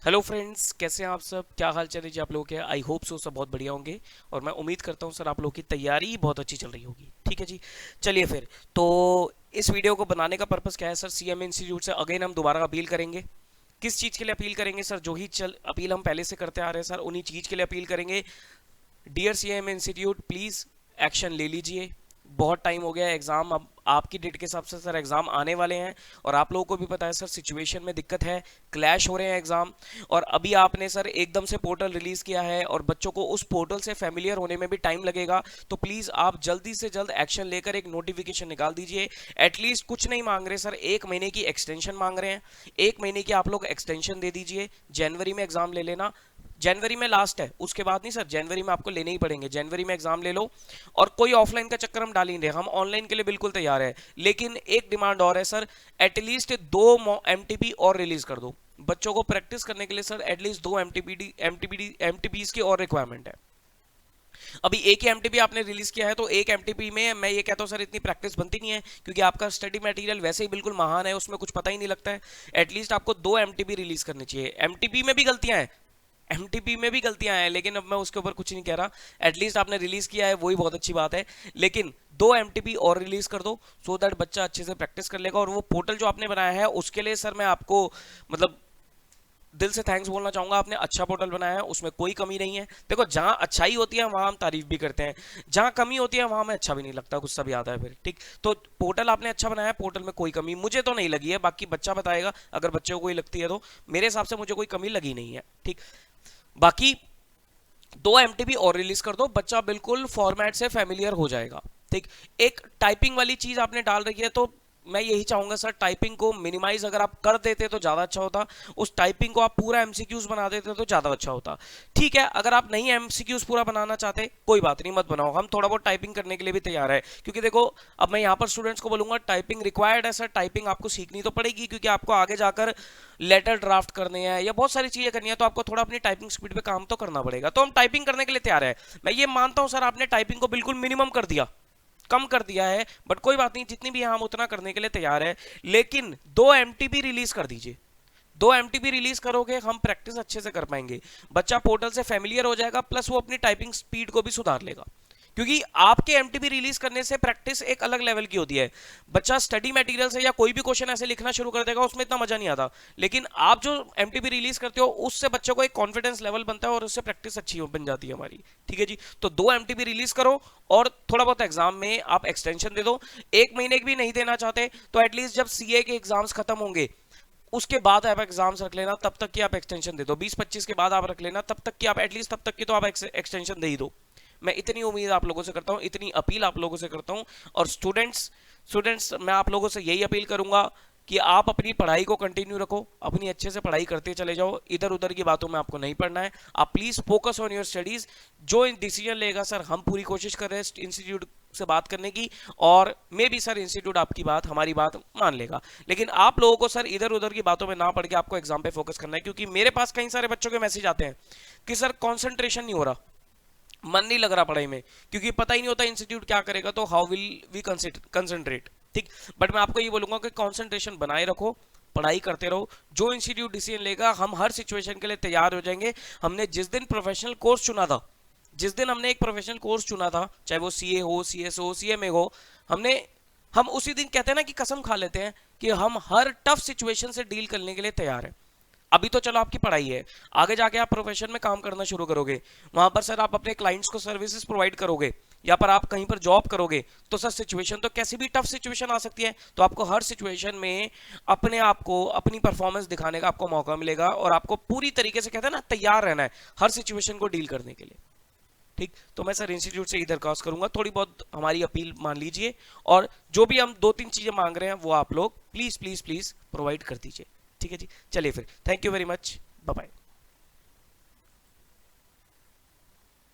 Hello friends, कैसे हैं आप सब? क्या हाल चाल है जी आप लोगों के? आई होप सो सब बहुत बढ़िया होंगे और मैं उम्मीद करता हूं सर आप लोगों की तैयारी बहुत अच्छी चल रही होगी। ठीक है जी, चलिए फिर। तो इस वीडियो को बनाने का पर्पस क्या है सर? सीएम इंस्टीट्यूट से अगेन हम दोबारा अपील करेंगे। किस चीज़ के लिए अपील करेंगे सर? जो ही चल अपील हम पहले से करते आ रहे हैं सर, उन्हीं चीज़ के लिए अपील करेंगे। Dear CM institute, please action ले लीजिए। बहुत टाइम हो गया है, एग्ज़ाम अब आपकी डेट के हिसाब से सर एग्ज़ाम आने वाले हैं और आप लोगों को भी पता है सर सिचुएशन में दिक्कत है, क्लैश हो रहे हैं एग्ज़ाम। और अभी आपने सर एकदम से पोर्टल रिलीज़ किया है और बच्चों को उस पोर्टल से फैमिलियर होने में भी टाइम लगेगा। तो प्लीज़ आप जल्दी से जल्द एक्शन लेकर एक नोटिफिकेशन निकाल दीजिए। एटलीस्ट कुछ नहीं मांग रहे सर, 1 महीने की एक्सटेंशन मांग रहे हैं। 1 महीने की आप लोग एक्सटेंशन दे दीजिए, जनवरी में एग्ज़ाम ले लेना। जनवरी में लास्ट है, उसके बाद नहीं सर, जनवरी में आपको लेने ही पड़ेंगे। जनवरी में एग्जाम ले लो और कोई ऑफलाइन का चक्कर हम डाल ही नहीं रहे, हम ऑनलाइन के लिए बिल्कुल तैयार है। लेकिन एक डिमांड और है सर, एटलीस्ट 2 एमटीपी और रिलीज कर दो बच्चों को प्रैक्टिस करने के लिए सर। एटलीस्ट 2 एमटीपीज की और रिक्वायरमेंट है। अभी एक ही एमटीपी आपने रिलीज किया है, तो एक एमटीपी में मैं ये कहता हूँ सर इतनी प्रैक्टिस बनती नहीं है, क्योंकि आपका स्टडी मटेरियल वैसे ही बिल्कुल महान है, उसमें कुछ पता ही नहीं लगता है। एटलीस्ट आपको 2 एमटीपी रिलीज करनी चाहिए। एमटीपी में भी गलतियां हैं, एमटीपी में भी गलतियां हैं, लेकिन अब मैं उसके ऊपर कुछ नहीं कह रहा। एटलीस्ट आपने रिलीज किया है, वही बहुत अच्छी बात है। लेकिन 2 एमटीपी और रिलीज कर दो, सो दैट बच्चा अच्छे से प्रैक्टिस कर लेगा। और वो पोर्टल जो आपने बनाया है उसके लिए सर मैं आपको मतलब दिल से थैंक्स बोलना चाहूंगा। आपने अच्छा पोर्टल बनाया है, उसमें कोई कमी नहीं है। देखो, जहां अच्छाई होती है वहां हम तारीफ भी करते हैं, जहां कमी होती है वहां हमें अच्छा भी नहीं लगता, गुस्सा भी आता है फिर। ठीक, तो पोर्टल आपने अच्छा बनाया है, पोर्टल में कोई कमी मुझे तो नहीं लगी है, बाकी बच्चा बताएगा अगर बच्चे को कोई लगती है तो। मेरे हिसाब से मुझे कोई कमी लगी नहीं है। ठीक, बाकी 2 एमटीबी और रिलीज कर दो, बच्चा बिल्कुल फॉर्मेट से फेमिलियर हो जाएगा। ठीक, एक टाइपिंग वाली चीज आपने डाल रखी है, तो मैं यही चाहूंगा सर, टाइपिंग को मिनिमाइज अगर आप कर देते तो ज्यादा अच्छा होता। उस टाइपिंग को आप पूरा एमसीक्यूज बना देते तो ज्यादा अच्छा होता। ठीक है, अगर आप नहीं एमसीक्यूज पूरा बनाना चाहते कोई बात नहीं, मत बनाओ, हम थोड़ा बहुत टाइपिंग करने के लिए भी तैयार है। क्योंकि देखो, अब मैं यहाँ पर स्टूडेंट्स को बोलूंगा टाइपिंग रिक्वायर्ड है सर, टाइपिंग आपको सीखनी तो पड़ेगी, क्योंकि आपको आगे जाकर लेटर ड्राफ्ट करने हैं या बहुत सारी चीजें करनी है, तो आपको थोड़ा अपनी टाइपिंग स्पीड पे काम तो करना पड़ेगा। तो हम टाइपिंग करने के लिए तैयार है। मैं ये मानता हूं सर, आपने टाइपिंग को बिल्कुल मिनिमम कर दिया, कम कर दिया है, बट कोई बात नहीं, जितनी भी हम उतना करने के लिए तैयार है। लेकिन 2 एमटीबी रिलीज कर दीजिए। 2 एमटीबी रिलीज करोगे, हम प्रैक्टिस अच्छे से कर पाएंगे, बच्चा पोर्टल से फेमिलियर हो जाएगा, प्लस वो अपनी टाइपिंग स्पीड को भी सुधार लेगा। क्योंकि आपके एमटीबी रिलीज करने से प्रैक्टिस एक अलग लेवल की होती है। बच्चा स्टडी मटेरियल से या कोई भी क्वेश्चन ऐसे लिखना शुरू कर देगा, उसमें इतना मजा नहीं आता। लेकिन आप जो एमटीबी रिलीज करते हो, उससे बच्चों को एक कॉन्फिडेंस लेवल बनता है और उससे प्रैक्टिस अच्छी बन जाती है हमारी। ठीक है जी, तो 2 एमटीबी रिलीज करो और थोड़ा बहुत एग्जाम में आप एक्सटेंशन दे दो। 1 महीने की भी नहीं देना चाहते तो एटलीस्ट जब सीए के एग्जाम्स खत्म होंगे उसके बाद आप एग्जाम्स रख लेना, तब तक की आप एक्सटेंशन दे दो। 20-25 के बाद आप रख लेना, तब तक की आप एटलीस्ट, तब तक की तो आप एक्सटेंशन दे ही दो। मैं इतनी उम्मीद आप लोगों से करता हूँ, इतनी अपील आप लोगों से करता हूँ। और स्टूडेंट्स स्टूडेंट्स मैं आप लोगों से यही अपील करूंगा कि आप अपनी पढ़ाई को कंटिन्यू रखो, अपनी अच्छे से पढ़ाई करते चले जाओ, इधर उधर की बातों में आपको नहीं पढ़ना है। आप please focus on your studies. जो डिसीजन लेगा सर, हम पूरी कोशिश कर रहे हैं इंस्टीट्यूट से बात करने की, और मे भी सर इंस्टीट्यूट आपकी बात, हमारी बात मान लेगा। लेकिन आप लोगों को सर इधर उधर की बातों में ना पड़ के आपको एग्जाम पे फोकस करना है। क्योंकि मेरे पास कई सारे बच्चों के मैसेज आते हैं कि सर कंसंट्रेशन नहीं हो रहा, मन नहीं लग रहा पढ़ाई में, क्योंकि पता ही नहीं होता इंस्टीट्यूट क्या करेगा, तो हाउ विल वी कंसंट्रेट। ठीक, बट मैं आपको ये बोलूंगा कि कंसंट्रेशन बनाए रखो, पढ़ाई करते रहो। जो इंस्टीट्यूट डिसीजन लेगा, हम हर सिचुएशन के लिए तैयार हो जाएंगे। हमने जिस दिन प्रोफेशनल कोर्स चुना था, जिस दिन हमने एक प्रोफेशनल कोर्स चुना था, चाहे वो सीए हो, सीएस हो, सीएमए हो, हम उसी दिन कहते हैं ना कि कसम खा लेते हैं कि हम हर टफ सिचुएशन से डील करने के लिए तैयार हैं। अभी तो चलो आपकी पढ़ाई है, आगे जाके आप प्रोफेशन में काम करना शुरू करोगे, वहां पर सर आप अपने क्लाइंट्स को सर्विसेज प्रोवाइड करोगे, या पर आप कहीं पर जॉब करोगे, तो सर सिचुएशन तो कैसी भी टफ सिचुएशन आ सकती है। तो आपको हर सिचुएशन में अपने आप को, अपनी परफॉर्मेंस दिखाने का आपको मौका मिलेगा, और आपको पूरी तरीके से कहते हैं ना तैयार रहना है हर सिचुएशन को डील करने के लिए। ठीक, तो मैं सर इंस्टीट्यूट से इधर दरखास्त करूंगा, थोड़ी बहुत हमारी अपील मान लीजिए, और जो भी हम 2-3 चीजें मांग रहे हैं वो आप लोग प्लीज प्लीज प्लीज प्रोवाइड कर दीजिए। ठीक है जी, चलिए फिर, thank you very much, bye bye.